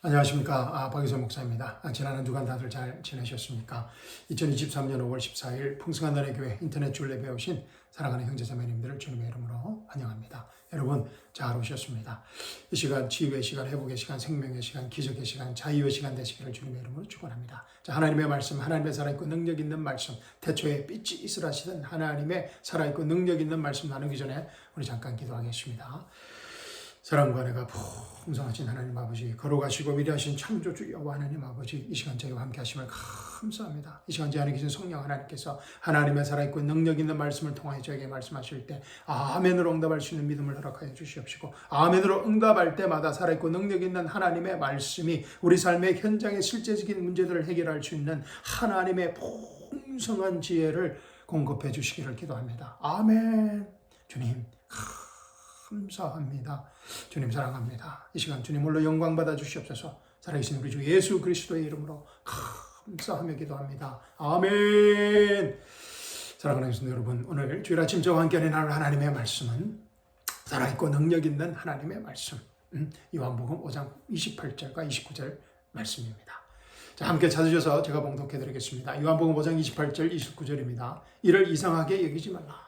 안녕하십니까. 박유선 목사입니다. 지난 한 주간 다들 잘 지내셨습니까? 2023년 5월 14일 풍성한 나의 교회 인터넷 줄에 배우신 사랑하는 형제자매님들을 주님의 이름으로 환영합니다. 여러분 잘 오셨습니다. 이 시간 치유의 시간, 회복의 시간, 생명의 시간, 기적의 시간, 자유의 시간 되시기를 주님의 이름으로 축원합니다. 자, 하나님의 말씀, 하나님의 살아있고 능력 있는 말씀, 태초에 빛이 있으라 하시던 하나님의 살아있고 능력 있는 말씀 나누기 전에 우리 잠깐 기도하겠습니다. 사랑과 은혜가 풍성하신 하나님 아버지, 걸어가시고 위대하신 창조주 여호와 하나님 아버지, 이 시간 저희와 함께 하심을 감사합니다. 이 시간 제 안에 계신 성령 하나님께서 하나님의 살아있고 능력 있는 말씀을 통하여 저에게 말씀하실 때 아멘으로 응답할 수 있는 믿음을 허락하여 주시옵시고, 아멘으로 응답할 때마다 살아있고 능력 있는 하나님의 말씀이 우리 삶의 현장의 실제적인 문제들을 해결할 수 있는 하나님의 풍성한 지혜를 공급해 주시기를 기도합니다. 아멘. 주님 감사합니다. 주님 사랑합니다. 이 시간 주님 홀로 영광 받아 주시옵소서. 살아계신 우리 주 예수 그리스도의 이름으로 감사하며 기도합니다. 아멘. 사랑하는 성도 여러분, 오늘 주일 아침 저와 함께 나눌 하나님의 말씀은 살아있고 능력 있는 하나님의 말씀, 요한복음 5장 28절과 29절 말씀입니다. 자, 함께 찾으셔서 제가 봉독해 드리겠습니다. 요한복음 5장 28절 29절입니다. 이를 이상하게 여기지 말라.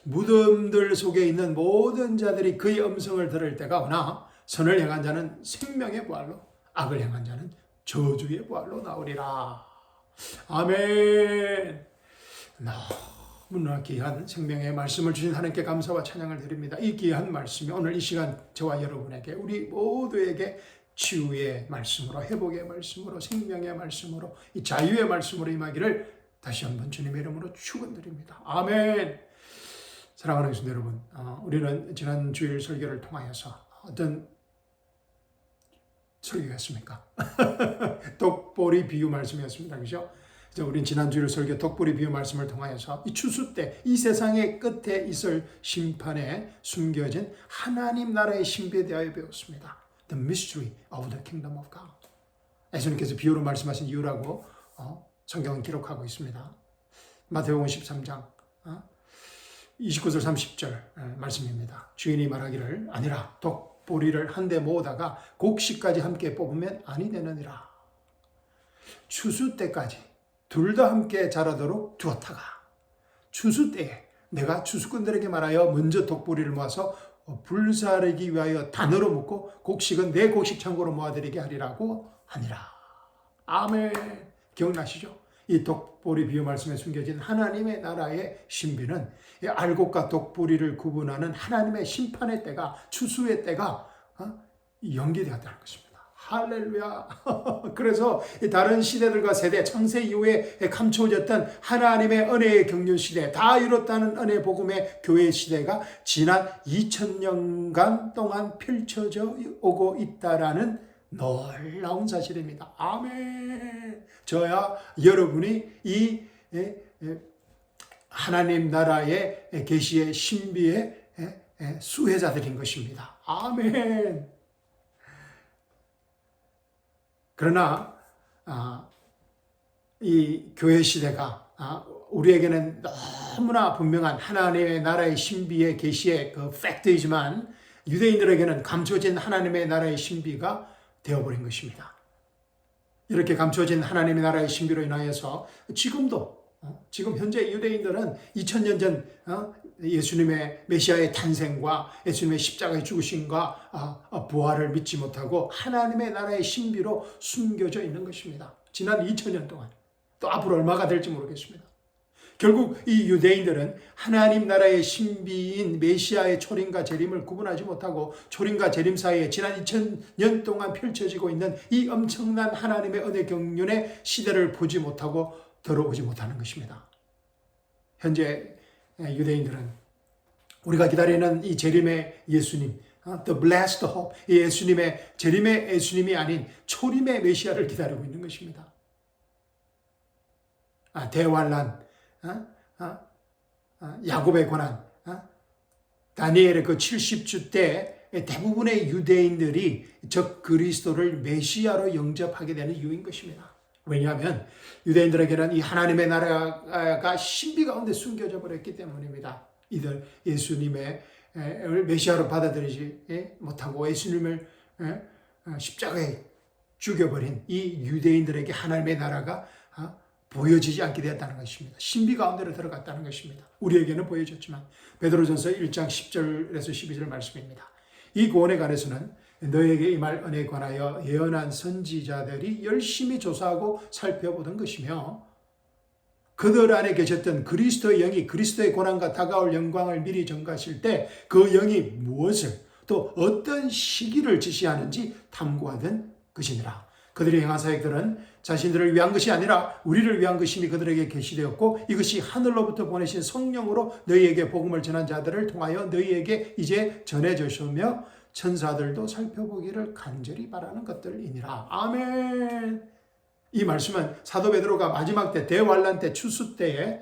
무덤들 속에 있는 모든 자들이 그의 음성을 들을 때가 오나 선을 행한 자는 생명의 부활로, 악을 행한 자는 저주의 부활로 나오리라. 아멘. 너무나 귀한 생명의 말씀을 주신 하나님께 감사와 찬양을 드립니다. 이 귀한 말씀이 오늘 이 시간 저와 여러분에게, 우리 모두에게 치유의 말씀으로, 회복의 말씀으로, 생명의 말씀으로, 이 자유의 말씀으로 임하기를 다시 한번 주님의 이름으로 축원드립니다. 아멘. 사랑하는 성도 여러분, 우리는 지난 주일 설교를 통하여서 어떤 설교였습니까? 독보리 비유 말씀이었습니다. 그죠? 우린 지난 주일 설교 독보리 비유 말씀을 통하여서 이 추수 때, 이 세상의 끝에 있을 심판에 숨겨진 하나님 나라의 신비에 대하여 배웠습니다. The mystery of the kingdom of God. 예수님께서 비유로 말씀하신 이유라고 성경은 기록하고 있습니다. 마태복음 13장 29절 30절 말씀입니다. 주인이 말하기를 아니라 독보리를 한 대 모으다가 곡식까지 함께 뽑으면 아니 되느니라. 추수 때까지 둘 다 함께 자라도록 두었다가 추수 때에 내가 추수꾼들에게 말하여 먼저 독보리를 모아서 불사르기 위하여 단으로 묶고 곡식은 내 곡식 창고로 모아드리게 하리라고 하니라. 아멘. 기억나시죠? 이 독보리 비유 말씀에 숨겨진 하나님의 나라의 신비는 알곡과 독보리를 구분하는 하나님의 심판의 때가, 추수의 때가 연기되었다는 것입니다. 할렐루야. 그래서 다른 시대들과 세대, 창세 이후에 감춰졌던 하나님의 은혜의 경륜 시대, 다 이뤘다는 은혜 복음의 교회 시대가 지난 2000년간 동안 펼쳐져 오고 있다라는 놀라운 사실입니다. 아멘. 저야 여러분이 이 하나님 나라의 계시의 신비의 수혜자들인 것입니다. 아멘. 그러나 이 교회 시대가 우리에게는 너무나 분명한 하나님의 나라의 신비의 계시의 그 팩트이지만 유대인들에게는 감춰진 하나님의 나라의 신비가 되어버린 것입니다. 이렇게 감춰진 하나님의 나라의 신비로 인하여서 지금 현재 유대인들은 2000년 전 예수님의 메시아의 탄생과 예수님의 십자가의 죽으심과 부활을 믿지 못하고 하나님의 나라의 신비로 숨겨져 있는 것입니다. 지난 2000년 동안, 또 앞으로 얼마가 될지 모르겠습니다. 결국 이 유대인들은 하나님 나라의 신비인 메시아의 초림과 재림을 구분하지 못하고 초림과 재림 사이에 지난 2000년 동안 펼쳐지고 있는 이 엄청난 하나님의 은혜 경륜의 시대를 보지 못하고 들어오지 못하는 것입니다. 현재 유대인들은 우리가 기다리는 이 재림의 예수님, The Blessed Hope, 이 예수님의 재림의 예수님이 아닌 초림의 메시아를 기다리고 있는 것입니다. 대환란, 야곱의 고난, 다니엘의 그 70주 때 대부분의 유대인들이 적 그리스도를 메시아로 영접하게 되는 이유인 것입니다. 왜냐하면 유대인들에게는 이 하나님의 나라가 신비 가운데 숨겨져 버렸기 때문입니다. 이들 예수님의 메시아로 받아들이지 못하고 예수님을 십자가에 죽여버린 이 유대인들에게 하나님의 나라가 보여지지 않게 되었다는 것입니다. 신비 가운데로 들어갔다는 것입니다. 우리에게는 보여졌지만 베드로전서 1장 10절에서 12절 말씀입니다. 이 구원에 관해서는 너에게 임할 은혜에 관하여 예언한 선지자들이 열심히 조사하고 살펴보던 것이며 그들 안에 계셨던 그리스도의 영이 그리스도의 고난과 다가올 영광을 미리 전가하실 때 그 영이 무엇을 또 어떤 시기를 지시하는지 탐구하던 것이니라. 그들이 행한 사역들은 자신들을 위한 것이 아니라 우리를 위한 것임이 그들에게 계시되었고 이것이 하늘로부터 보내신 성령으로 너희에게 복음을 전한 자들을 통하여 너희에게 이제 전해졌으며 천사들도 살펴보기를 간절히 바라는 것들이니라. 아멘. 이 말씀은 사도 베드로가 마지막 때 대환란 때 추수 때에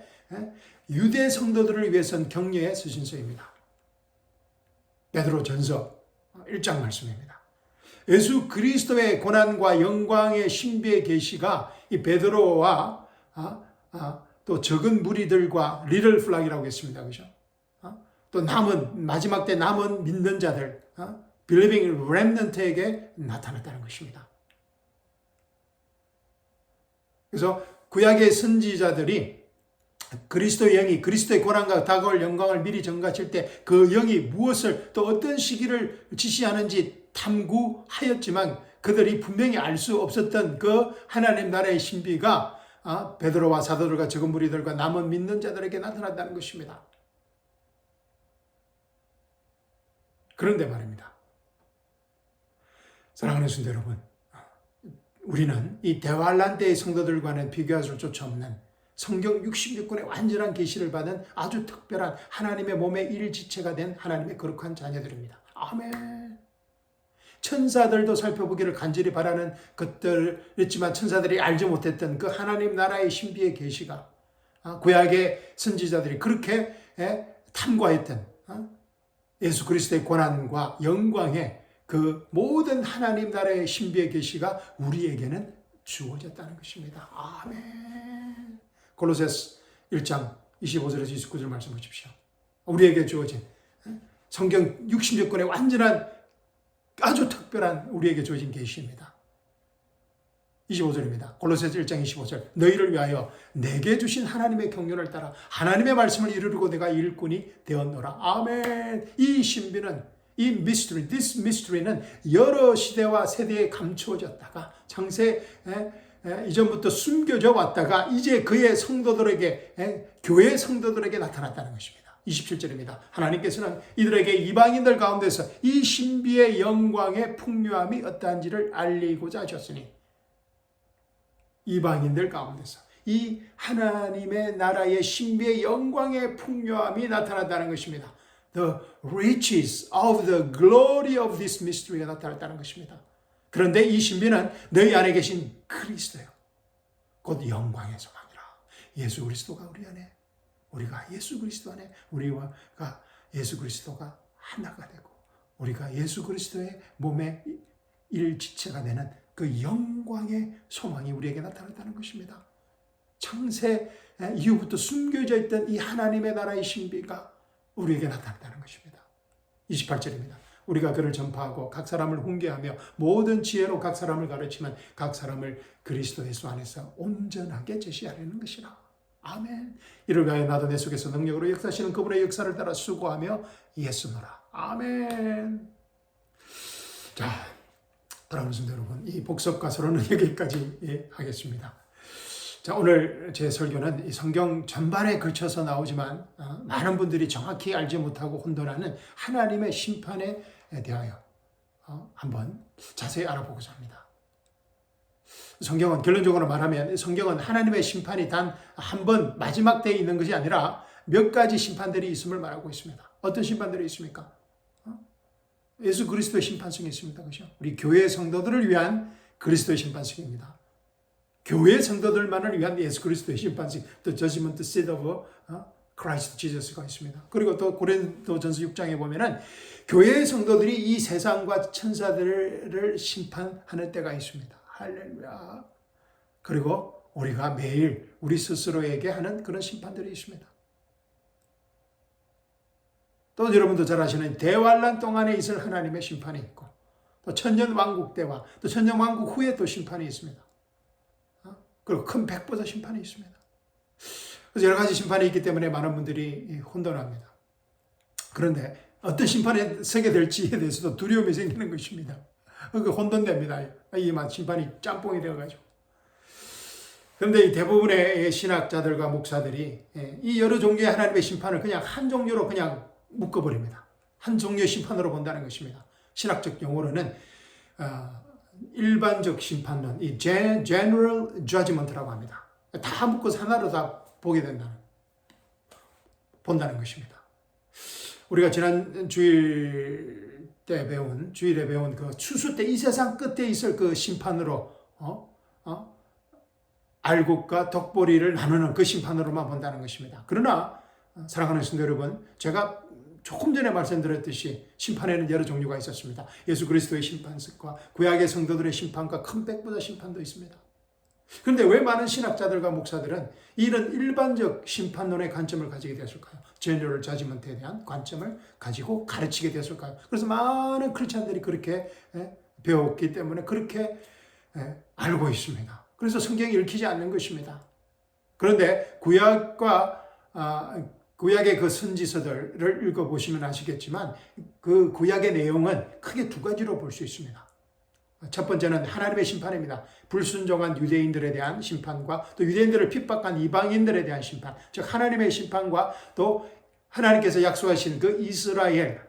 유대 성도들을 위해선 격려의 서신서입니다. 베드로전서 1장 말씀입니다. 예수 그리스도의 고난과 영광의 신비의 계시가 이 베드로와 또 적은 무리들과 리틀 플락이라고 했습니다. 그죠? 또 남은 마지막 때 남은 믿는 자들, believing remnant에게 나타났다는 것입니다. 그래서 구약의 선지자들이 그리스도의 영이 그리스도의 고난과 다가올 영광을 미리 전가하실 때 그 영이 무엇을 또 어떤 시기를 지시하는지 탐구하였지만 그들이 분명히 알 수 없었던 그 하나님 나라의 신비가 베드로와 사도들과 적은 무리들과 남은 믿는 자들에게 나타났다는 것입니다. 그런데 말입니다. 사랑하는 성도 여러분, 우리는 이 대환란 때의 성도들과는 비교할 수조차 없는 성경 66권의 완전한 계시를 받은 아주 특별한 하나님의 몸의 일지체가 된 하나님의 거룩한 자녀들입니다. 아멘. 천사들도 살펴보기를 간절히 바라는 것들이었지만 천사들이 알지 못했던 그 하나님 나라의 신비의 계시가 구약의 선지자들이 그렇게 탐구했던 예수 그리스도의 고난과 영광의 그 모든 하나님 나라의 신비의 계시가 우리에게는 주어졌다는 것입니다. 아멘. 골로새서 1장 25절에서 29절 말씀 보십시오. 우리에게 주어진 성경 66권의 완전한 아주 특별한 우리에게 주어진 계시입니다. 25절입니다. 골로새서 1장 25절. 너희를 위하여 내게 주신 하나님의 경륜을 따라 하나님의 말씀을 이루려고 내가 일꾼이 되었노라. 아멘. 이 신비는 이 mystery, this mystery는 여러 시대와 세대에 감추어졌다가 창세 이전부터 숨겨져 왔다가 이제 그의 성도들에게 교회 성도들에게 나타났다는 것입니다. 27절입니다. 하나님께서는 이들에게 이방인들 가운데서 이 신비의 영광의 풍요함이 어떠한지를 알리고자 하셨으니 이방인들 가운데서 이 하나님의 나라의 신비의 영광의 풍요함이 나타났다는 것입니다. The riches of the glory of this mystery가 나타났다는 것입니다. 그런데 이 신비는 너희 안에 계신 그리스도요. 곧 영광의 소망이라. 예수 그리스도가 우리 안에, 우리가 예수 그리스도 안에, 우리가 예수 그리스도가 하나가 되고 우리가 예수 그리스도의 몸의 일지체가 되는 그 영광의 소망이 우리에게 나타났다는 것입니다. 창세 이후부터 숨겨져 있던 이 하나님의 나라의 신비가 우리에게 나타났다는 것입니다. 28절입니다. 우리가 그를 전파하고 각 사람을 훈계하며 모든 지혜로 각 사람을 가르치면 각 사람을 그리스도 예수 안에서 온전하게 제시하려는 것이라. 아멘. 이를 위하여 나도 내 속에서 능력으로 역사하시는 그분의 역사를 따라 수고하며 예수노라. 아멘. 자, 사랑하는 성도 여러분, 이 복습 가서로는 여기까지 하겠습니다. 자, 오늘 제 설교는 이 성경 전반에 걸쳐서 나오지만 많은 분들이 정확히 알지 못하고 혼돈하는 하나님의 심판에 대하여 한번 자세히 알아보고자 합니다. 성경은 결론적으로 말하면 성경은 하나님의 심판이 단 한 번 마지막 때에 있는 것이 아니라 몇 가지 심판들이 있음을 말하고 있습니다. 어떤 심판들이 있습니까? 예수 그리스도의 심판성이 있습니다. 그렇죠? 우리 교회 성도들을 위한 그리스도의 심판성입니다. 교회 성도들만을 위한 예수 그리스도의 심판식, 또 judgment seat of Christ Jesus가 있습니다. 그리고 또 고린도전서 6장에 보면은 교회 성도들이 이 세상과 천사들을 심판하는 때가 있습니다. 할렐루야. 그리고 우리가 매일 우리 스스로에게 하는 그런 심판들이 있습니다. 또 여러분도 잘 아시는 대환란 동안에 있을 하나님의 심판이 있고 또 천년왕국 때와 또 천년왕국 후에 또 심판이 있습니다. 그리고 큰 백보자 심판이 있습니다. 그래서 여러 가지 심판이 있기 때문에 많은 분들이 혼돈합니다. 그런데 어떤 심판에 서게 될지에 대해서도 두려움이 생기는 것입니다. 그 혼돈됩니다. 이 심판이 짬뽕이 되어가지고. 그런데 이 대부분의 신학자들과 목사들이 이 여러 종류의 하나님의 심판을 그냥 한 종류로 그냥 묶어버립니다. 한 종류의 심판으로 본다는 것입니다. 신학적 용어로는 일반적 심판론, 이 general judgment라고 합니다. 다 묶어서 하나로 다 보게 본다는 것입니다. 우리가 지난 주일에 배운 그 추수 때 이 세상 끝에 있을 그 심판으로 알곡과 덕보리를 나누는 그 심판으로만 본다는 것입니다. 그러나 사랑하는 성도 여러분, 제가 조금 전에 말씀드렸듯이 심판에는 여러 종류가 있었습니다. 예수 그리스도의 심판과 구약의 성도들의 심판과 큰 백보자 심판도 있습니다. 그런데 왜 많은 신학자들과 목사들은 이런 일반적 심판론의 관점을 가지게 되었을까요? 제너럴 자지먼트에 대한 관점을 가지고 가르치게 되었을까요? 그래서 많은 크리스찬들이 그렇게 배웠기 때문에 그렇게 알고 있습니다. 그래서 성경이 읽히지 않는 것입니다. 그런데 구약의 그 선지서들을 읽어보시면 아시겠지만 그 구약의 내용은 크게 두 가지로 볼 수 있습니다. 첫 번째는 하나님의 심판입니다. 불순종한 유대인들에 대한 심판과 또 유대인들을 핍박한 이방인들에 대한 심판, 즉 하나님의 심판과 또 하나님께서 약속하신 그 이스라엘,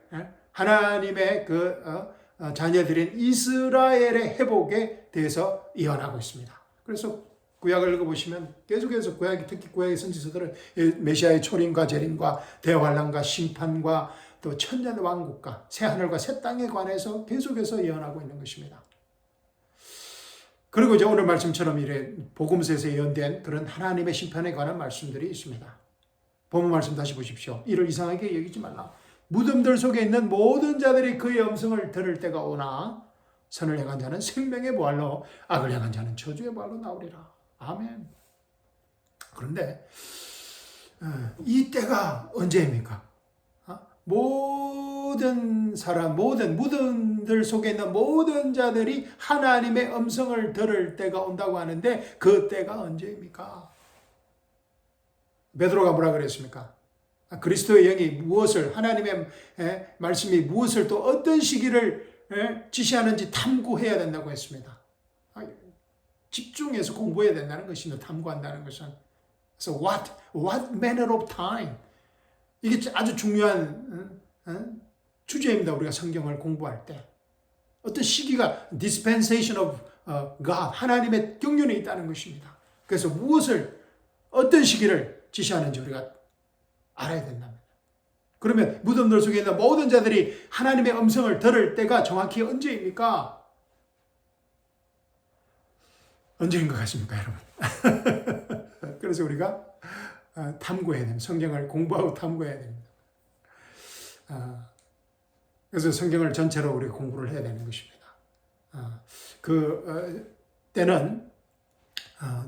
하나님의 그 자녀들인 이스라엘의 회복에 대해서 예언하고 있습니다. 그래서 구약을 읽어보시면 계속해서 특히 구약의 선지서들은 메시아의 초림과 재림과 대환란과 심판과 또 천년 왕국과 새 하늘과 새 땅에 관해서 계속해서 예언하고 있는 것입니다. 그리고 이제 오늘 말씀처럼 복음서에서 예언된 그런 하나님의 심판에 관한 말씀들이 있습니다. 본문 말씀 다시 보십시오. 이를 이상하게 여기지 말라. 무덤들 속에 있는 모든 자들이 그의 음성을 들을 때가 오나 선을 행한 자는 생명의 부활로 악을 행한 자는 저주의 부활로 나오리라. 아멘. 그런데 이 때가 언제입니까? 모든 사람, 모든 무덤들 속에 있는 모든 자들이 하나님의 음성을 들을 때가 온다고 하는데 그 때가 언제입니까? 베드로가 뭐라 그랬습니까? 그리스도의 영이 무엇을, 하나님의 말씀이 무엇을 또 어떤 시기를 지시하는지 탐구해야 된다고 했습니다. 집중해서 공부해야 된다는 것입니다. 탐구한다는 것은. 그래서 what manner of time? 이게 아주 중요한 주제입니다. 우리가 성경을 공부할 때. 어떤 시기가 dispensation of God, 하나님의 경륜이 있다는 것입니다. 그래서 어떤 시기를 지시하는지 우리가 알아야 된답니다. 그러면 무덤들 속에 있는 모든 자들이 하나님의 음성을 들을 때가 정확히 언제입니까? 언제인 것 같습니까, 여러분? 그래서 우리가 탐구해야 됩니다. 성경을 공부하고 탐구해야 됩니다. 그래서 성경을 전체로 우리가 공부를 해야 되는 것입니다. 때는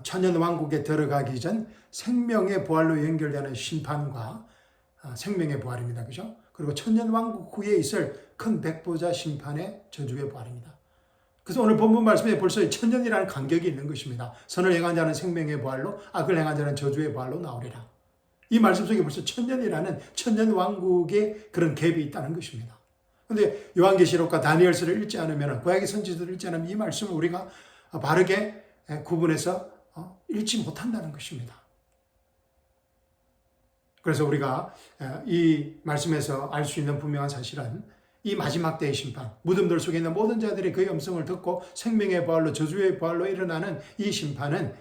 천년왕국에 들어가기 전 생명의 부활로 연결되는 심판과 생명의 부활입니다. 그죠? 그리고 천년왕국 후에 있을 큰 백보자 심판의 저주의 부활입니다. 그래서 오늘 본문 말씀에 벌써 천년이라는 간격이 있는 것입니다. 선을 행한 자는 생명의 부활로, 악을 행한 자는 저주의 부활로 나오리라. 이 말씀 속에 벌써 천년이라는 천년왕국의 그런 갭이 있다는 것입니다. 그런데 요한계시록과 다니엘서를 읽지 않으면, 구약의 선지서를 읽지 않으면 이 말씀을 우리가 바르게 구분해서 읽지 못한다는 것입니다. 그래서 우리가 이 말씀에서 알 수 있는 분명한 사실은 이 마지막 때의 심판, 무덤들 속에 있는 모든 자들이 그의 음성을 듣고 생명의 부활로 저주의 부활로 일어나는 이 심판은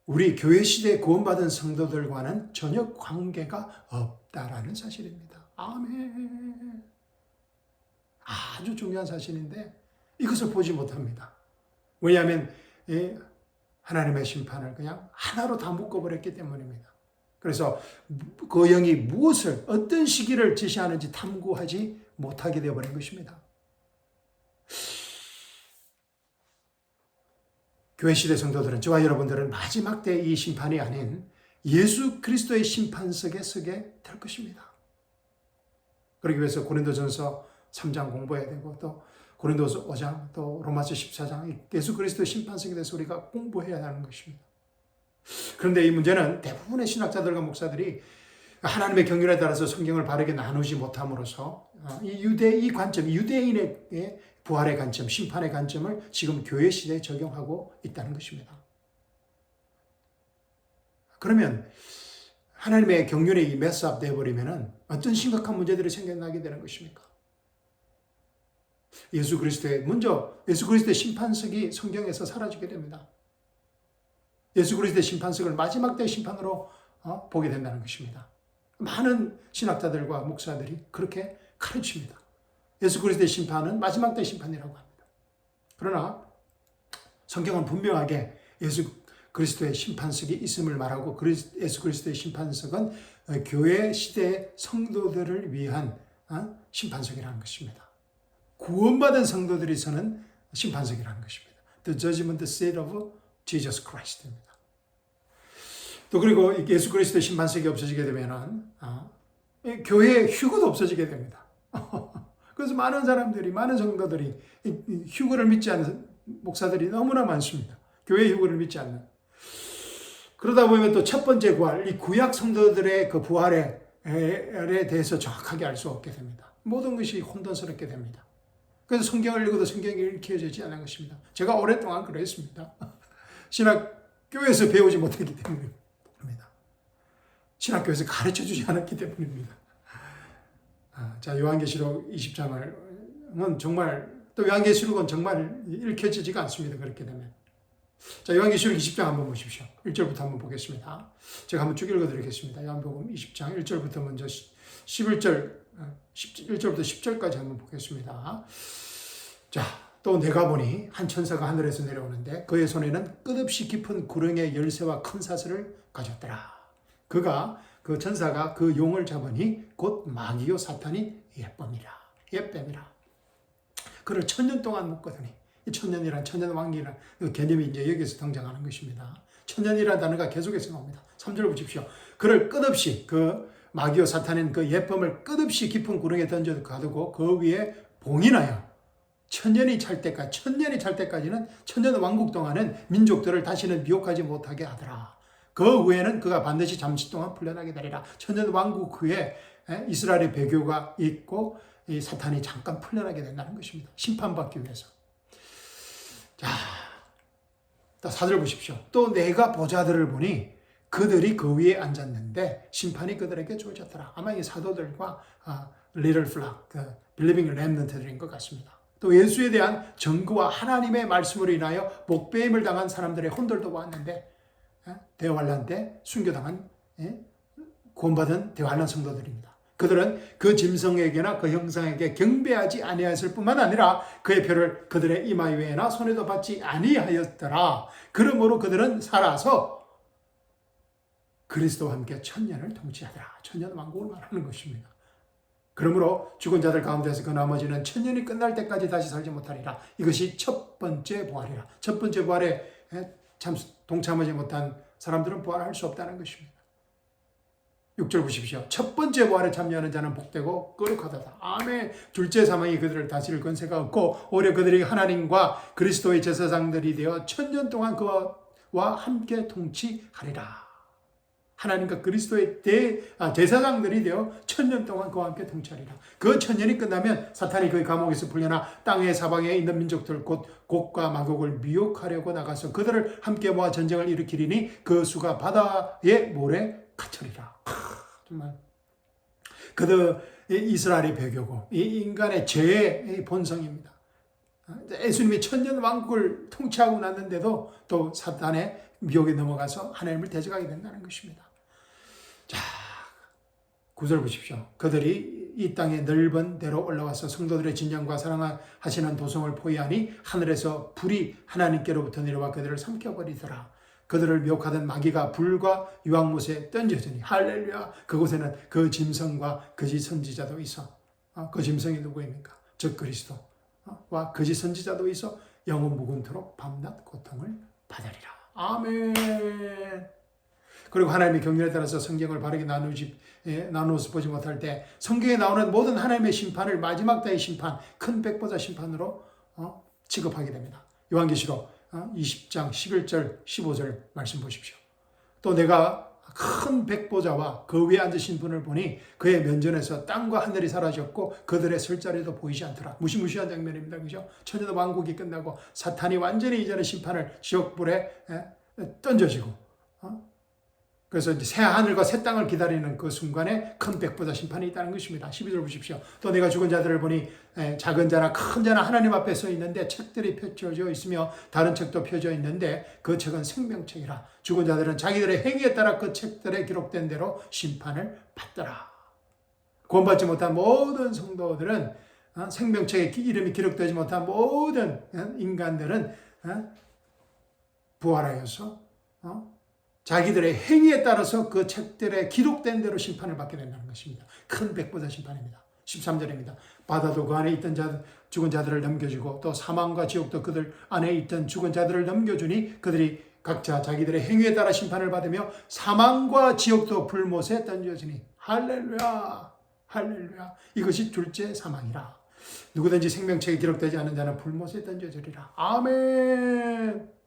우리 교회 시대에 구원받은 성도들과는 전혀 관계가 없다라는 사실입니다. 아멘. 아주 중요한 사실인데 이것을 보지 못합니다. 왜냐하면 하나님의 심판을 그냥 하나로 다 묶어버렸기 때문입니다. 그래서 그 영이 무엇을, 어떤 시기를 지시하는지 탐구하지 못하게 되어버린 것입니다. 교회 시대 성도들은, 저와 여러분들은 마지막 때 이 심판이 아닌 예수 그리스도의 심판석에 서게 될 것입니다. 그러기 위해서 고린도전서 3장 공부해야 되고, 또 고린도서 5장 또 로마서 14장 예수 그리스도의 심판석에 대해서 우리가 공부해야 하는 것입니다. 그런데 이 문제는 대부분의 신학자들과 목사들이 하나님의 경륜에 따라서 성경을 바르게 나누지 못함으로써 이 관점, 유대인의 부활의 관점, 심판의 관점을 지금 교회 시대에 적용하고 있다는 것입니다. 그러면 하나님의 경륜에 메스업 되어버리면 어떤 심각한 문제들이 생겨나게 되는 것입니까? 예수 그리스도의 심판석이 성경에서 사라지게 됩니다. 예수 그리스도의 심판석을 마지막 때의 심판으로 보게 된다는 것입니다. 많은 신학자들과 목사들이 그렇게 가르칩니다. 예수 그리스도의 심판은 마지막 때의 심판이라고 합니다. 그러나 성경은 분명하게 예수 그리스도의 심판석이 있음을 말하고 예수 그리스도의 심판석은 교회 시대의 성도들을 위한 심판석이라는 것입니다. 구원받은 성도들이 서는 심판석이라는 것입니다. The judgment seat of Jesus Christ입니다. 또 그리고 예수 그리스도의 심판석이 없어지게 되면 교회의 휴거도 없어지게 됩니다. 그래서 많은 사람들이, 많은 성도들이 휴거를 믿지 않는 목사들이 너무나 많습니다. 교회의 휴거를 믿지 않는. 그러다 보면 또 첫 번째 부활, 이 구약 성도들의 그 부활에 대해서 정확하게 알 수 없게 됩니다. 모든 것이 혼돈스럽게 됩니다. 그래서 성경을 읽어도 성경이 읽혀지지 않은 것입니다. 제가 오랫동안 그랬습니다. 신학교에서 배우지 못했기 때문입니다. 신학교에서 가르쳐주지 않았기 때문입니다. 자, 요한계시록 20장은 정말, 또 요한계시록은 정말 읽혀지지가 않습니다. 그렇게 되면. 자, 요한계시록 20장 한번 보십시오. 1절부터 한번 보겠습니다. 제가 한번 쭉 읽어드리겠습니다. 요한복음 20장 1절부터 먼저 11절부터 10절까지 한번 보겠습니다. 자, 또 내가 보니 한 천사가 하늘에서 내려오는데 그의 손에는 끝없이 깊은 구렁의 열쇠와 큰 사슬을 가졌더라. 그 천사가 그 용을 잡으니 곧 마귀요 사탄이 예뱀이라. 그를 1000년 동안 묶거더니, 이 천년이란 천년왕기란 그 개념이 이제 여기서 등장하는 것입니다. 천년이라는 단어가 계속해서 나옵니다. 3절 보십시오. 그를 끝없이 그 마귀요 사탄인 그 예뱀을 끝없이 깊은 구렁에 던져 가두고 그 위에 봉인하여 천년이 찰 때까지는 천년 왕국 동안은 민족들을 다시는 미혹하지 못하게 하더라. 그 후에는 그가 반드시 잠시 동안 풀려나게 되리라. 천년 왕국 후에 이스라엘의 배교가 있고 이 사탄이 잠깐 풀려나게 된다는 것입니다. 심판받기 위해서. 자, 4절 보십시오. 또 내가 보좌들을 보니 그들이 그 위에 앉았는데 심판이 그들에게 주어졌더라. 아마 이 사도들과 Little Flock, Believing Remnant들인 것 같습니다. 또 예수에 대한 증거와 하나님의 말씀으로 인하여 목배임을 당한 사람들의 혼들도 보았는데 대환란 때 순교당한 구원받은 대환란 성도들입니다. 그들은 그 짐승에게나 그 형상에게 경배하지 아니하였을 뿐만 아니라 그의 표를 그들의 이마 위에나 손에도 받지 아니하였더라. 그러므로 그들은 살아서 그리스도와 함께 천년을 통치하더라. 천년 왕국을 말하는 것입니다. 그러므로 죽은 자들 가운데서 그 나머지는 천년이 끝날 때까지 다시 살지 못하리라. 이것이 첫 번째 부활이라. 첫 번째 부활에 동참하지 못한 사람들은 부활할 수 없다는 것입니다. 6절 보십시오. 첫 번째 부활에 참여하는 자는 복되고 거룩하다. 아멘. 둘째 사망이 그들을 다스릴 권세가 없고 오히려 그들이 하나님과 그리스도의 제사장들이 되어 천년 동안 그와 함께 통치하리라. 하나님과 그리스도의 제사장들이 되어 천년 동안 그와 함께 통치하리라. 그 천년이 끝나면 사탄이 그 감옥에서 풀려나 땅의 사방에 있는 민족들 곧 곡과 마곡을 미혹하려고 나가서 그들을 함께 모아 전쟁을 일으키리니 그 수가 바다의 모래 같으리라. 정말 그들 이스라엘의 배교고 이 인간의 죄의 본성입니다. 예수님이 천년 왕국을 통치하고 났는데도 또 사탄의 미혹에 넘어가서 하나님을 대적하게 된다는 것입니다. 자, 9절 보십시오. 그들이 이 땅의 넓은 데로 올라와서 성도들의 진영과 사랑하시는 도성을 포위하니 하늘에서 불이 하나님께로부터 내려와 그들을 삼켜버리더라. 그들을 미혹하던 마귀가 불과 유황못에 던져지니 할렐루야. 그곳에는 그 짐승과 거짓 선지자도 있어. 그 짐승이 누구입니까? 즉 그리스도와 거짓 선지자도 있어 영원 무궁토록 밤낮 고통을 받으리라. 아멘. 그리고 하나님의 경륜에 따라서 성경을 바르게 나누어서 보지 못할 때 성경에 나오는 모든 하나님의 심판을 마지막 때의 심판, 큰 백보자 심판으로 취급하게 됩니다. 요한계시록 20장 11절 15절 말씀 보십시오. 또 내가 큰 백보자와 그 위에 앉으신 분을 보니 그의 면전에서 땅과 하늘이 사라졌고 그들의 설 자리도 보이지 않더라. 무시무시한 장면입니다. 그죠? 천년 왕국이 끝나고 사탄이 완전히 이제는 심판을 지옥불에 던져지고 그래서 이제 새 하늘과 새 땅을 기다리는 그 순간에 큰 백보자 심판이 있다는 것입니다. 12절 보십시오. 또 내가 죽은 자들을 보니 작은 자나 큰 자나 하나님 앞에 서 있는데 책들이 펼쳐져 있으며 다른 책도 펴져 있는데 그 책은 생명책이라. 죽은 자들은 자기들의 행위에 따라 그 책들에 기록된 대로 심판을 받더라. 구원받지 못한 모든 성도들은 생명책에 이름이 기록되지 못한 모든 인간들은 부활하여서 자기들의 행위에 따라서 그 책들에 기록된 대로 심판을 받게 된다는 것입니다. 큰 백보자 심판입니다. 13절입니다. 바다도 그 안에 있던 죽은 자들을 넘겨주고 또 사망과 지옥도 그들 안에 있던 죽은 자들을 넘겨주니 그들이 각자 자기들의 행위에 따라 심판을 받으며 사망과 지옥도 불못에 던져지니 할렐루야 할렐루야. 이것이 둘째 사망이라. 누구든지 생명책에 기록되지 않은 자는 불못에 던져지리라. 아멘.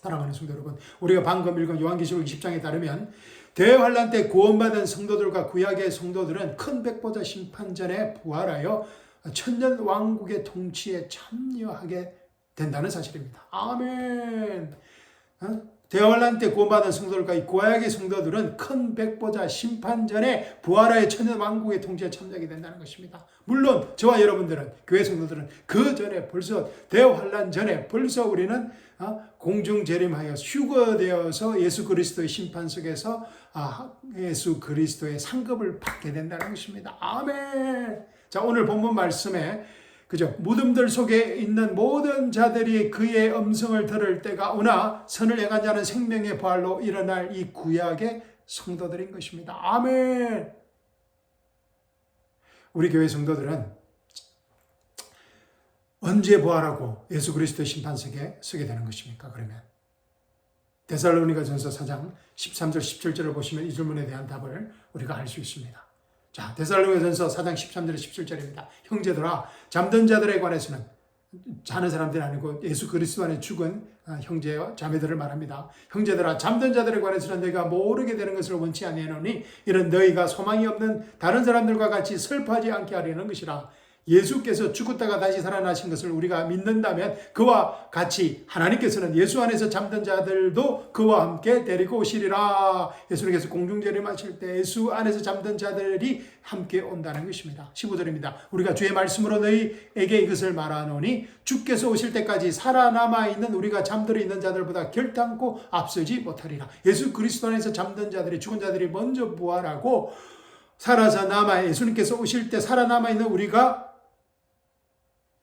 사랑하는 성도 여러분, 우리가 방금 읽은 요한계시록 20장에 따르면 대환란 때 구원받은 성도들과 구약의 성도들은 큰 백보자 심판전에 부활하여 천년 왕국의 통치에 참여하게 된다는 사실입니다. 아멘. 대환란 때 구원받은 성도들과 이 구약의 성도들은 큰 백보자 심판전에 부활하여 천년 왕국의 통치에 참여하게 된다는 것입니다. 물론 저와 여러분들은, 교회 성도들은 그 전에 벌써 대환란 전에 벌써 우리는 공중 재림하여 휴거되어서 예수 그리스도의 심판 속에서 예수 그리스도의 상급을 받게 된다는 것입니다. 아멘. 자, 오늘 본문 말씀에 그죠? 무덤들 속에 있는 모든 자들이 그의 음성을 들을 때가 오나 선을 행한 자는 생명의 부활로 일어날 이 구약의 성도들인 것입니다. 아멘. 우리 교회 성도들은 언제 부활하고 예수 그리스도의 심판석에 서게 되는 것입니까? 그러면 데살로니가전서 4장 13절 17절을 보시면 이 질문에 대한 답을 우리가 알 수 있습니다. 자, 데살로니가전서 4장 13절 17절입니다. 형제들아, 잠든 자들에 관해서는 자는 사람들이 아니고 예수 그리스도 안에 죽은 형제와 자매들을 말합니다. 형제들아, 잠든 자들에 관해서는 너희가 모르게 되는 것을 원치 아니하노니 이는 너희가 소망이 없는 다른 사람들과 같이 슬퍼하지 않게 하려는 것이라. 예수께서 죽었다가 다시 살아나신 것을 우리가 믿는다면 그와 같이 하나님께서는 예수 안에서 잠든 자들도 그와 함께 데리고 오시리라. 예수님께서 공중재림하실 때 예수 안에서 잠든 자들이 함께 온다는 것입니다. 15절입니다. 우리가 주의 말씀으로 너희에게 이것을 말하노니 주께서 오실 때까지 살아남아 있는 우리가 잠들어 있는 자들보다 결단코 앞서지 못하리라. 예수 그리스도 안에서 잠든 자들이, 죽은 자들이 먼저 부활하고 살아서 남아 예수님께서 오실 때 살아남아 있는 우리가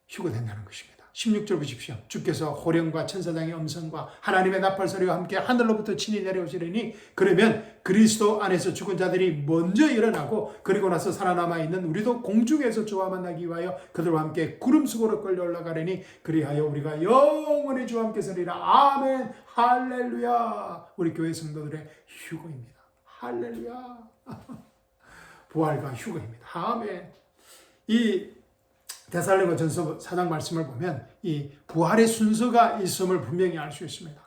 휴거된다는 것입니다. 16절 보십시오. 주께서 호령과 천사장의 음성과 하나님의 나팔소리와 함께 하늘로부터 친히 내려오시리니 그러면 그리스도 안에서 죽은 자들이 먼저 일어나고 그리고 나서 살아남아 있는 우리도 공중에서 주와 만나기 위하여 그들과 함께 구름수고로 끌려 올라가려니 그리하여 우리가 영원히 주와 함께 서리라. 아멘. 할렐루야. 우리 교회 성도들의 휴거입니다. 할렐루야. 부활과 휴거입니다. 아멘. 이 데살로니가전서 4장 말씀을 보면 이 부활의 순서가 있음을 분명히 알 수 있습니다.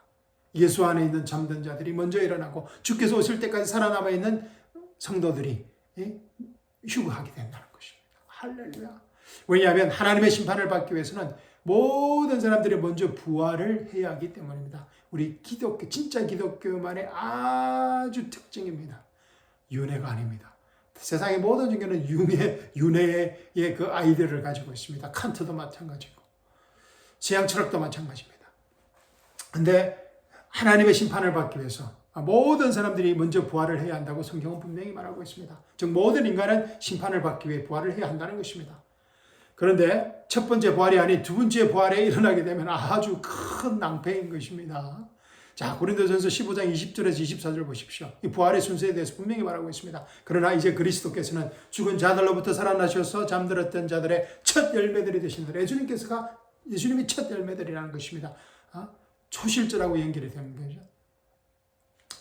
예수 안에 있는 잠든 자들이 먼저 일어나고 주께서 오실 때까지 살아남아 있는 성도들이 휴거하게 된다는 것입니다. 할렐루야. 왜냐하면 하나님의 심판을 받기 위해서는 모든 사람들이 먼저 부활을 해야 하기 때문입니다. 우리 기독교, 진짜 기독교만의 아주 특징입니다. 윤회가 아닙니다. 세상의 모든 종교는 윤회의 그 아이디어를 가지고 있습니다. 칸트도 마찬가지고 서양 철학도 마찬가지입니다. 그런데 하나님의 심판을 받기 위해서 모든 사람들이 먼저 부활을 해야 한다고 성경은 분명히 말하고 있습니다. 즉 모든 인간은 심판을 받기 위해 부활을 해야 한다는 것입니다. 그런데 첫 번째 부활이 아닌 두 번째 부활에 일어나게 되면 아주 큰 낭패인 것입니다. 자, 고린도전서 15장 20절에서 24절 보십시오. 이 부활의 순서에 대해서 분명히 말하고 있습니다. 그러나 이제 그리스도께서는 죽은 자들로부터 살아나셔서 잠들었던 자들의 첫 열매들이 되신다. 예수님이 첫 열매들이라는 것입니다. 초실절하고 연결이 되는 거죠.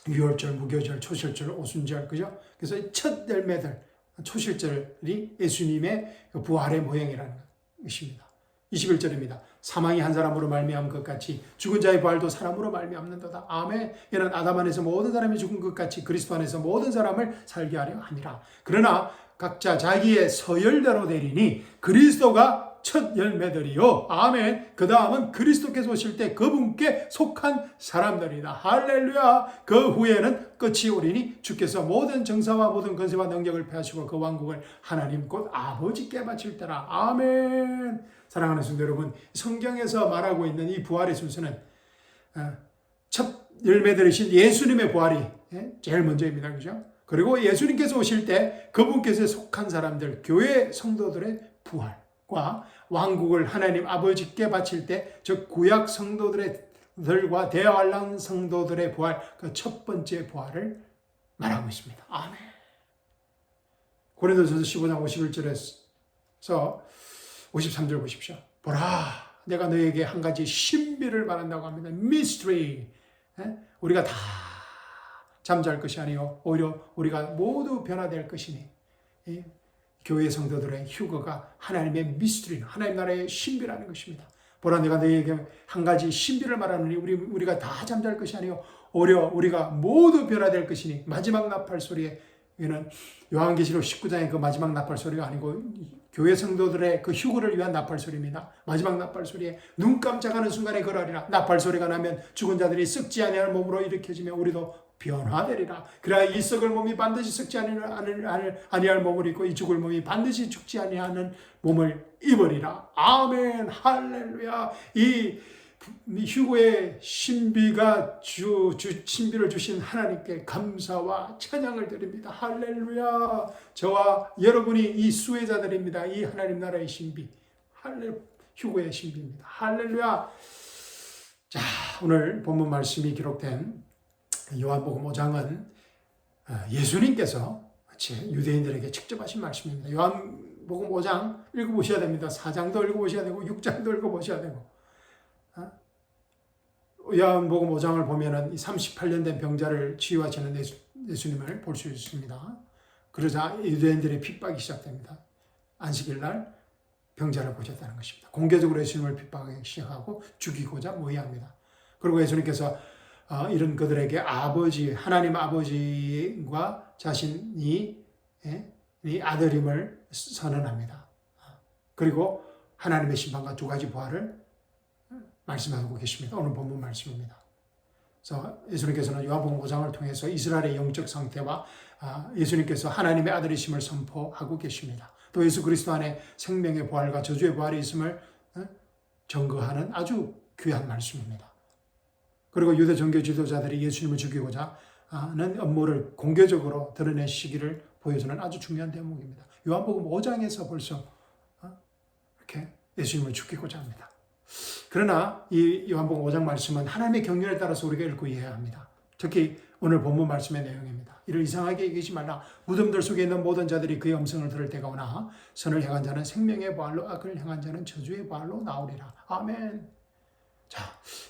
유월절, 무교절, 초실절, 오순절, 그죠? 그래서 첫 열매들, 초실절이 예수님의 부활의 모형이라는 것입니다. 21절입니다. 사망이 한 사람으로 말미암은 것 같이 죽은 자의 부활도 사람으로 말미암는도다. 아멘. 이는 아담 안에서 모든 사람이 죽은 것 같이 그리스도 안에서 모든 사람을 살게 하려 함이라. 그러나 각자 자기의 서열대로 되리니 그리스도가 첫 열매들이요. 아멘. 그 다음은 그리스도께서 오실 때 그분께 속한 사람들이다. 할렐루야. 그 후에는 끝이 오리니 주께서 모든 정사와 모든 권세와 능력을 폐하시고 그 왕국을 하나님 곧 아버지께 바칠 때라. 아멘. 사랑하는 성도 여러분, 성경에서 말하고 있는 이 부활의 순서는 첫 열매들이신 예수님의 부활이 제일 먼저입니다. 그죠? 그리고 예수님께서 오실 때 그분께서 속한 사람들, 교회 성도들의 부활과 왕국을 하나님 아버지께 바칠 때, 즉 구약 성도들과 대환란 성도들의 부활, 그 첫 번째 부활을 말하고 있습니다. 아멘. 고린도전서 15장 51절에서 53절 보십시오. 보라, 내가 너에게 한 가지 신비를 말한다고 합니다. mystery. 우리가 다 잠잘 것이 아니요 오히려 우리가 모두 변화될 것이니, 교회 성도들의 휴거가 하나님의 미스터리, 하나님 나라의 신비라는 것입니다. 보라, 내가 너에게 한 가지 신비를 말하느니 우리가 다 잠잘 것이 아니요 오히려 우리가 모두 변화될 것이니. 마지막 나팔 소리에, 이는 요한계시록 19장의 그 마지막 나팔 소리가 아니고 교회 성도들의 그 휴거를 위한 나팔 소리입니다. 마지막 나팔 소리에 눈 깜짝하는 순간에 그러리라. 나팔 소리가 나면 죽은 자들이 썩지 아니할 몸으로 일으켜지며 우리도 변화되리라. 그래야 이 썩을 몸이 반드시 썩지 아니할 몸을 입고 이 죽을 몸이 반드시 죽지 아니하는 몸을 입으리라. 아멘. 할렐루야. 이 휴거의 신비가 신비를 주신 하나님께 감사와 찬양을 드립니다. 할렐루야. 저와 여러분이 이 수혜자들입니다. 이 하나님 나라의 신비, 휴거의 신비입니다. 할렐루야. 자, 오늘 본문 말씀이 기록된 요한복음 5장은 예수님께서 유대인들에게 직접 하신 말씀입니다. 요한복음 5장 읽어보셔야 됩니다. 4장도 읽어보셔야 되고 6장도 읽어보셔야 되고. 요한복음 5장을 보면은 38년 된 병자를 치유하시는 예수님을 볼 수 있습니다. 그러자 유대인들의 핍박이 시작됩니다. 안식일 날 병자를 보셨다는 것입니다. 공개적으로 예수님을 핍박하기 시작하고 죽이고자 모의합니다. 그리고 예수님께서 이런 그들에게 하나님 아버지와 자신이 이 아들임을 선언합니다. 그리고 하나님의 심판과 두 가지 부활을 말씀하고 계십니다. 오늘 본문 말씀입니다. 그래서 예수님께서는 요한복음 5장을 통해서 이스라엘의 영적 상태와 예수님께서 하나님의 아들이심을 선포하고 계십니다. 또 예수 그리스도 안에 생명의 부활과 저주의 부활이 있음을 증거하는 아주 귀한 말씀입니다. 그리고 유대 종교 지도자들이 예수님을 죽이고자 하는 음모를 공개적으로 드러내시기를 보여주는 아주 중요한 대목입니다. 요한복음 5장에서 벌써 이렇게 예수님을 죽이고자 합니다. 그러나 이 요한복음 5장 말씀은 하나님의 경륜에 따라서 우리가 읽고 이해해야 합니다. 특히 오늘 본문 말씀의 내용입니다. 이를 이상하게 여기지 말라. 무덤들 속에 있는 모든 자들이 그의 음성을 들을 때가 오나 선을 향한 자는 생명의 부활로, 악을 향한 자는 저주의 부활로 나오리라. 아멘. 자,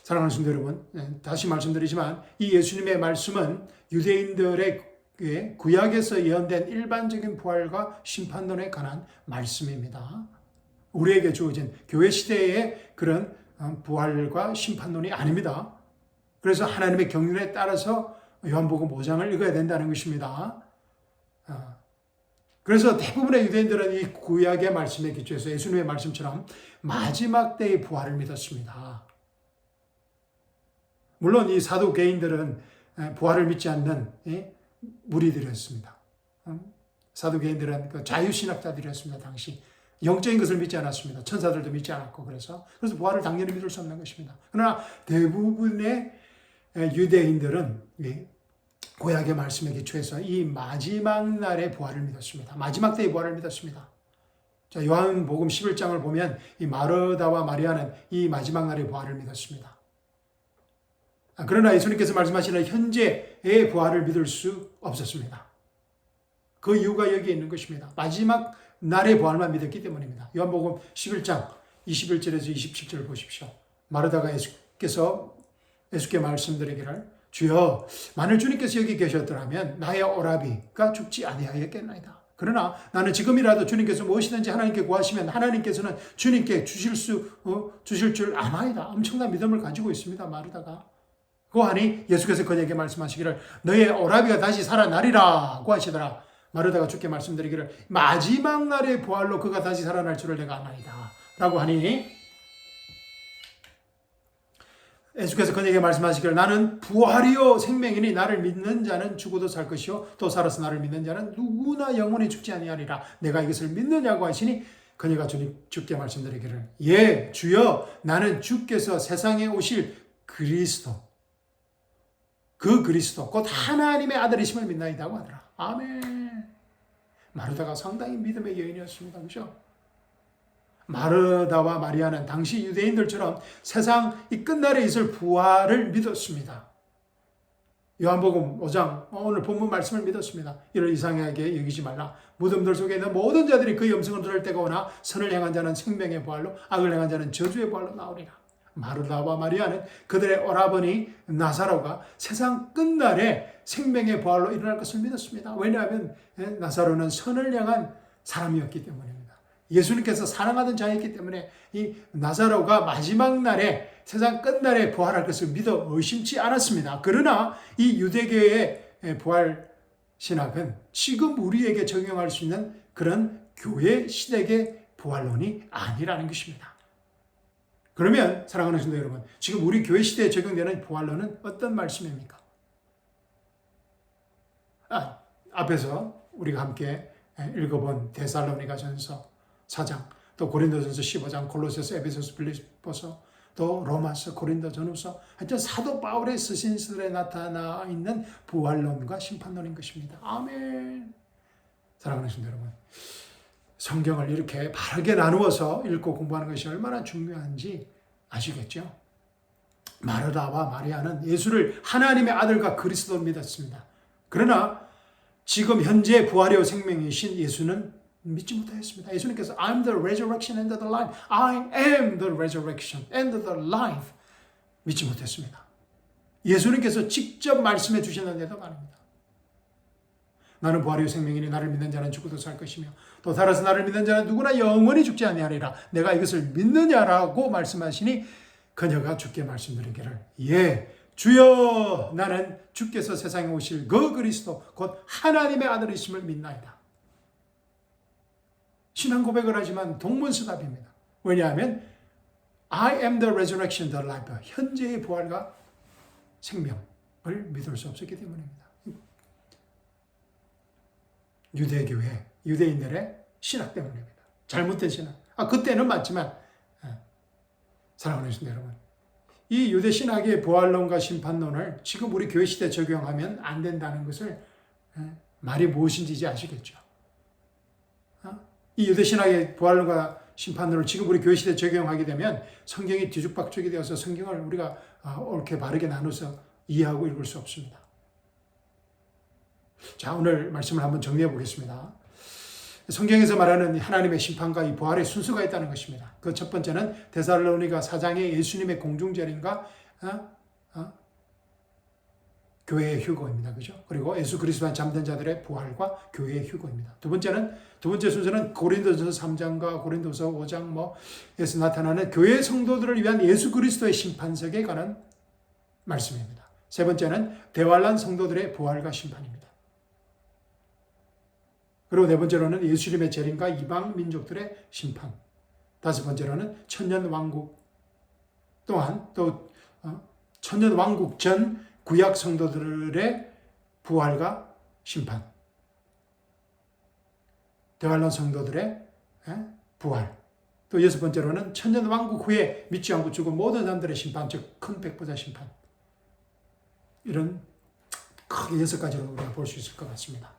사랑하는 성도 여러분, 다시 말씀드리지만 이 예수님의 말씀은 유대인들의 구약에서 예언된 일반적인 부활과 심판론에 관한 말씀입니다. 우리에게 주어진 교회 시대의 그런 부활과 심판론이 아닙니다. 그래서 하나님의 경륜에 따라서 요한복음 5장을 읽어야 된다는 것입니다. 그래서 대부분의 유대인들은 이 구약의 말씀에 기초해서 예수님의 말씀처럼 마지막 때의 부활을 믿었습니다. 물론 이 사두개인들은 부활을 믿지 않는 무리들이었습니다. 사두개인들은 그 자유신학자들이었습니다. 당시 영적인 것을 믿지 않았습니다. 천사들도 믿지 않았고 그래서 부활을 당연히 믿을 수 없는 것입니다. 그러나 대부분의 유대인들은 구약의 말씀에 기초해서 이 마지막 날의 부활을 믿었습니다. 마지막 때의 부활을 믿었습니다. 자, 요한복음 11장을 보면 이 마르다와 마리아는 이 마지막 날의 부활을 믿었습니다. 그러나 예수님께서 말씀하시는 현재의 부활을 믿을 수 없었습니다. 그 이유가 여기에 있는 것입니다. 마지막 날의 부활만 믿었기 때문입니다. 요한복음 11장 21절에서 27절을 보십시오. 마르다가 예수께 말씀드리기를 주여 만일 주님께서 여기 계셨더라면 나의 오라비가 죽지 아니하였겠나이다. 그러나 나는 지금이라도 주님께서 무엇이든지 하나님께 구하시면 하나님께서는 주님께 주실 줄 아나이다. 엄청난 믿음을 가지고 있습니다. 마르다가. 고하니 예수께서 그에게 말씀하시기를 너의 오라비가 다시 살아나리라고 하시더라. 마르다가 주께 말씀드리기를 마지막 날의 부활로 그가 다시 살아날 줄을 내가 아나이다 라고 하니 예수께서 그에게 말씀하시기를 나는 부활이요 생명이니 나를 믿는 자는 죽어도 살 것이요 또 살아서 나를 믿는 자는 누구나 영원히 죽지 아니하리라. 내가 이것을 믿느냐고 하시니 그녀가 주께 말씀드리기를 예 주여 나는 주께서 세상에 오실 그리스도 그 그리스도 곧 하나님의 아들이심을 믿나이다고 하더라. 아멘. 마르다가 상당히 믿음의 여인이었습니다. 그렇죠? 마르다와 마리아는 당시 유대인들처럼 세상 이 끝날에 있을 부활을 믿었습니다. 요한복음 5장 오늘 본문 말씀을 믿었습니다. 이를 이상하게 여기지 말라. 무덤들 속에 있는 모든 자들이 그 음성을 들을 때가 오나 선을 행한 자는 생명의 부활로 악을 행한 자는 저주의 부활로 나오리라. 마르다와 마리아는 그들의 오라버니 나사로가 세상 끝날에 생명의 부활로 일어날 것을 믿었습니다. 왜냐하면 나사로는 선을 향한 사람이었기 때문입니다. 예수님께서 사랑하던 자였기 때문에 이 나사로가 마지막 날에 세상 끝날에 부활할 것을 믿어 의심치 않았습니다. 그러나 이 유대교의 부활 신학은 지금 우리에게 적용할 수 있는 그런 교회 시대의 부활론이 아니라는 것입니다. 그러면 사랑하는 성도 여러분, 지금 우리 교회 시대에 적용되는 부활론은 어떤 말씀입니까? 앞에서 우리가 함께 읽어본 데살로니가전서 4장, 또 고린도전서 15장, 골로새서, 에베소서, 빌립보서, 또 로마서, 고린도전후서, 하여튼 사도 바울의 서신서에 나타나 있는 부활론과 심판론인 것입니다. 아멘. 사랑하는 성도 여러분, 성경을 이렇게 바르게 나누어서 읽고 공부하는 것이 얼마나 중요한지 아시겠죠? 마르다와 마리아는 예수를 하나님의 아들과 그리스도로 믿었습니다. 그러나 지금 현재 부활이요 생명이신 예수는 믿지 못하였습니다. 예수님께서 I'm the resurrection and the life. I am the resurrection and the life. 믿지 못했습니다. 예수님께서 직접 말씀해 주셨는데도 말입니다. 나는 부활이요 생명이니 나를 믿는 자는 죽어도 살 것이며 또 살아서 나를 믿는 자는 누구나 영원히 죽지 아니하리라. 내가 이것을 믿느냐라고 말씀하시니 그녀가 주께 말씀드리기를 예 주여 나는 주께서 세상에 오실 그 그리스도 곧 하나님의 아들이심을 믿나이다. 신앙 고백을 하지만 동문서답입니다. 왜냐하면 I am the resurrection, the life. 현재의 부활과 생명을 믿을 수 없었기 때문입니다. 유대교회, 유대인들의 신학 때문입니다. 잘못된 신학. 그때는 맞지만 사랑하는 성도 여러분, 이 유대 신학의 부활론과 심판론을 지금 우리 교회 시대에 적용하면 안 된다는 것을 말이 무엇인지 이제 아시겠죠? 이 유대 신학의 부활론과 심판론을 지금 우리 교회 시대에 적용하게 되면 성경이 뒤죽박죽이 되어서 성경을 우리가 옳게 바르게 나눠서 이해하고 읽을 수 없습니다. 자, 오늘 말씀을 한번 정리해 보겠습니다. 성경에서 말하는 하나님의 심판과 이 부활의 순서가 있다는 것입니다. 그 첫 번째는 데살로니가 4장의 예수님의 공중재림과 교회의 휴거입니다. 그죠? 그리고 예수 그리스도와 잠든 자들의 부활과 교회의 휴거입니다. 두 번째 순서는 고린도전서 3장과 고린도서 5장 에서 나타나는 교회 성도들을 위한 예수 그리스도의 심판석에 관한 말씀입니다. 세 번째는 대환란 성도들의 부활과 심판입니다. 그리고 네 번째로는 예수님의 재림과 이방 민족들의 심판. 다섯 번째로는 천년 왕국 또한 또 천년 왕국 전 구약 성도들의 부활과 심판. 대환란 성도들의 부활. 또 여섯 번째로는 천년 왕국 후에 믿지 않고 죽은 모든 사람들의 심판, 즉 큰 백보자 심판. 이런 크게 6가지로 우리가 볼 수 있을 것 같습니다.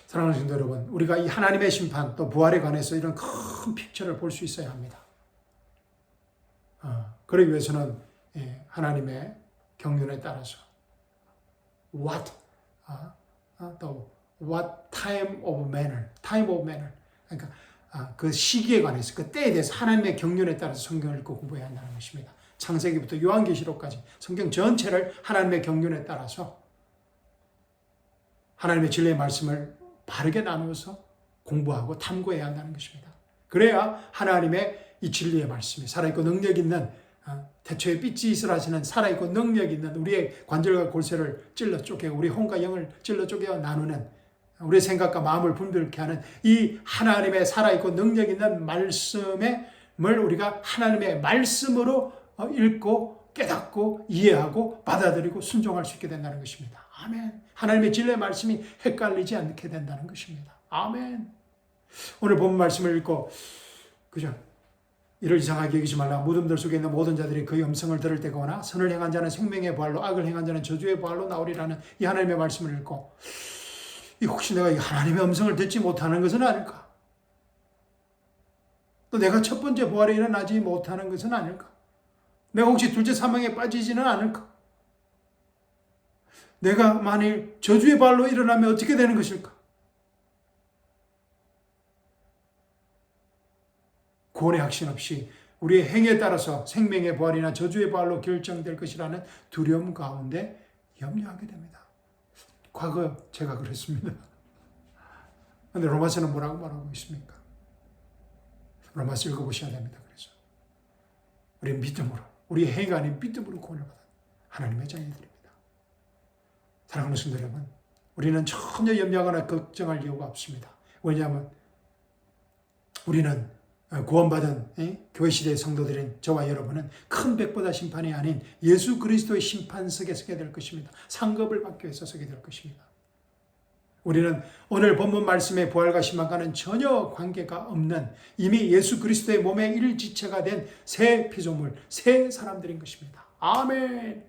사랑하는 성도 여러분, 우리가 이 하나님의 심판 또 부활에 관해서 이런 큰 픽처를 볼 수 있어야 합니다. 그러기 위해서는 하나님의 경륜에 따라서 what time of manner, 그러니까 그 시기에 관해서 그 때에 대해서 하나님의 경륜에 따라서 성경을 읽고 공부해야 한다는 것입니다. 창세기부터 요한계시록까지 성경 전체를 하나님의 경륜에 따라서 하나님의 진리의 말씀을 바르게 나누어서 공부하고 탐구해야 한다는 것입니다. 그래야 하나님의 이 진리의 말씀이 살아있고 능력 있는 태초에 삐짓을 하시는 살아있고 능력 있는 우리의 관절과 골세를 찔러 쪼개고 우리 혼과 영을 찔러 쪼개어 나누는 우리의 생각과 마음을 분별케 하는 이 하나님의 살아있고 능력 있는 말씀을 우리가 하나님의 말씀으로 읽고 깨닫고 이해하고 받아들이고 순종할 수 있게 된다는 것입니다. 아멘. 하나님의 진리의 말씀이 헷갈리지 않게 된다는 것입니다. 아멘. 오늘 본 말씀을 읽고 그죠? 이를 이상하게 여기지 말라. 무덤들 속에 있는 모든 자들이 그의 음성을 들을 때가 오나 선을 행한 자는 생명의 부활로 악을 행한 자는 저주의 부활로 나오리라는 이 하나님의 말씀을 읽고 혹시 내가 이 하나님의 음성을 듣지 못하는 것은 아닐까? 또 내가 첫 번째 부활에 일어나지 못하는 것은 아닐까? 내가 혹시 둘째 사망에 빠지지는 않을까? 내가 만일 저주의 부활로 일어나면 어떻게 되는 것일까? 구원의 확신 없이 우리의 행위에 따라서 생명의 부활이나 저주의 부활로 결정될 것이라는 두려움 가운데 염려하게 됩니다. 과거 제가 그랬습니다. 그런데 로마서는 뭐라고 말하고 있습니까? 로마서 읽어보셔야 됩니다. 그래서 우리 믿음으로, 우리의 행위가 아닌 믿음으로 구원을 받은 하나님의 자녀들입니다. 사랑하는 성도 여러분, 우리는 전혀 염려하거나 걱정할 이유가 없습니다. 왜냐하면 우리는 구원받은 교회 시대의 성도들인 저와 여러분은 큰 백보다 심판이 아닌 예수 그리스도의 심판석에 서게 될 것입니다. 상급을 받기 위해서 서게 될 것입니다. 우리는 오늘 본문 말씀의 부활과 심판과는 전혀 관계가 없는 이미 예수 그리스도의 몸의 일지체가 된 새 피조물, 새 사람들인 것입니다. 아멘.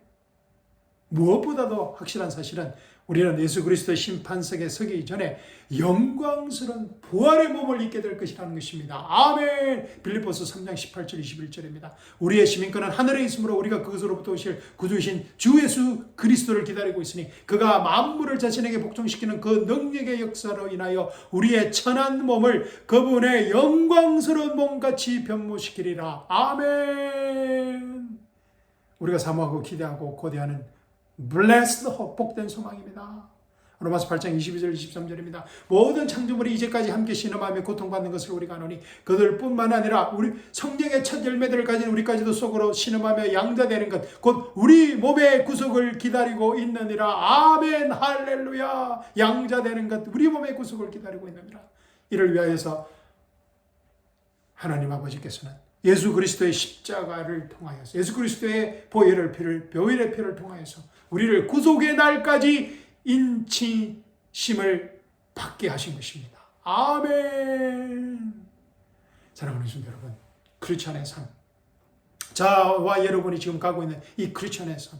무엇보다도 확실한 사실은 우리는 예수 그리스도의 심판석에 서기 전에 영광스러운 부활의 몸을 입게 될 것이라는 것입니다. 아멘. 빌립보서 3장 18절 21절입니다. 우리의 시민권은 하늘에 있으므로 우리가 그것으로부터 오실 구주이신 주 예수 그리스도를 기다리고 있으니 그가 만물을 자신에게 복종시키는 그 능력의 역사로 인하여 우리의 천한 몸을 그분의 영광스러운 몸같이 변모시키리라. 아멘. 우리가 사모하고 기대하고 고대하는 Blessed hope, 복된 소망입니다. 로마서 8장 22절 23절입니다. 모든 창조물이 이제까지 함께 신음하며 고통받는 것을 우리가 아노니 그들뿐만 아니라 우리 성령의 첫 열매들을 가진 우리까지도 속으로 신음하며 양자되는 것 곧 우리 몸의 구속을 기다리고 있느니라. 아멘. 할렐루야. 양자되는 것 우리 몸의 구속을 기다리고 있느니라. 이를 위하여서 하나님 아버지께서는 예수 그리스도의 십자가를 통하여서 예수 그리스도의 보혈의 피를 통하여서 우리를 구속의 날까지 인치심을 받게 하신 것입니다. 아멘. 사랑하는 성도 여러분, 크리스천의 삶, 저와 여러분이 지금 가고 있는 이 크리스천의 삶,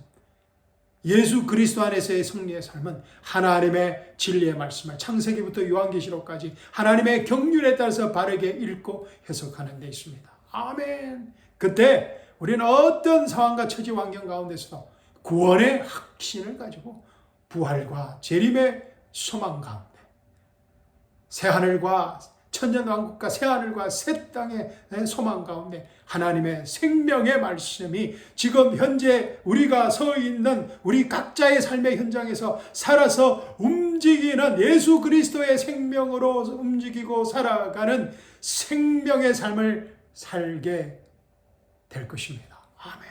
예수 그리스도 안에서의 승리의 삶은 하나님의 진리의 말씀을 창세기부터 요한계시록까지 하나님의 경륜에 따라서 바르게 읽고 해석하는 데 있습니다. 아멘. 그때 우리는 어떤 상황과 처지 환경 가운데서도 구원의 확신을 가지고 부활과 재림의 소망 가운데 새하늘과 천년왕국과 새하늘과 새 땅의 소망 가운데 하나님의 생명의 말씀이 지금 현재 우리가 서 있는 우리 각자의 삶의 현장에서 살아서 움직이는 예수 그리스도의 생명으로 움직이고 살아가는 생명의 삶을 살게 될 것입니다. 아멘.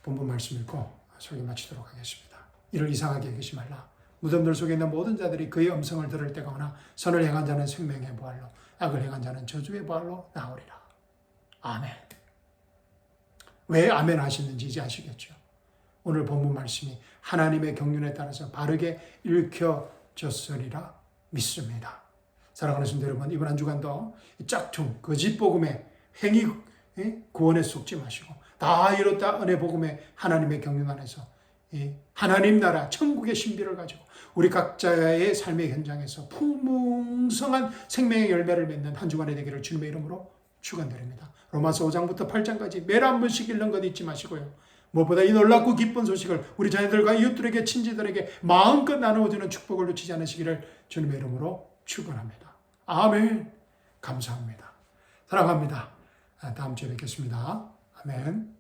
본문 말씀 읽고 설교 마치도록 하겠습니다. 이를 이상하게 여기지 말라. 무덤들 속에 있는 모든 자들이 그의 음성을 들을 때가 오나 선을 행한 자는 생명의 부활로 악을 행한 자는 저주의 부활로 나오리라. 아멘. 왜 아멘 하시는지 이제 아시겠죠? 오늘 본문 말씀이 하나님의 경륜에 따라서 바르게 읽혀졌으리라 믿습니다. 사랑하는 성도 여러분, 이번 한 주간도 짝퉁 거짓복음의 행위 구원에 속지 마시고 다 이뤘다 은혜 복음의 하나님의 경륜 안에서 하나님 나라 천국의 신비를 가지고 우리 각자의 삶의 현장에서 풍성한 생명의 열매를 맺는 한 주간이 되기를 주님의 이름으로 축원드립니다. 로마서 5장부터 8장까지 매일 한 번씩 읽는 것 잊지 마시고요. 무엇보다 이 놀랍고 기쁜 소식을 우리 자녀들과 이웃들에게 친지들에게 마음껏 나누어주는 축복을 놓치지 않으시기를 주님의 이름으로 축원합니다. 아멘. 감사합니다. 사랑합니다. 다음 주에 뵙겠습니다. 아멘.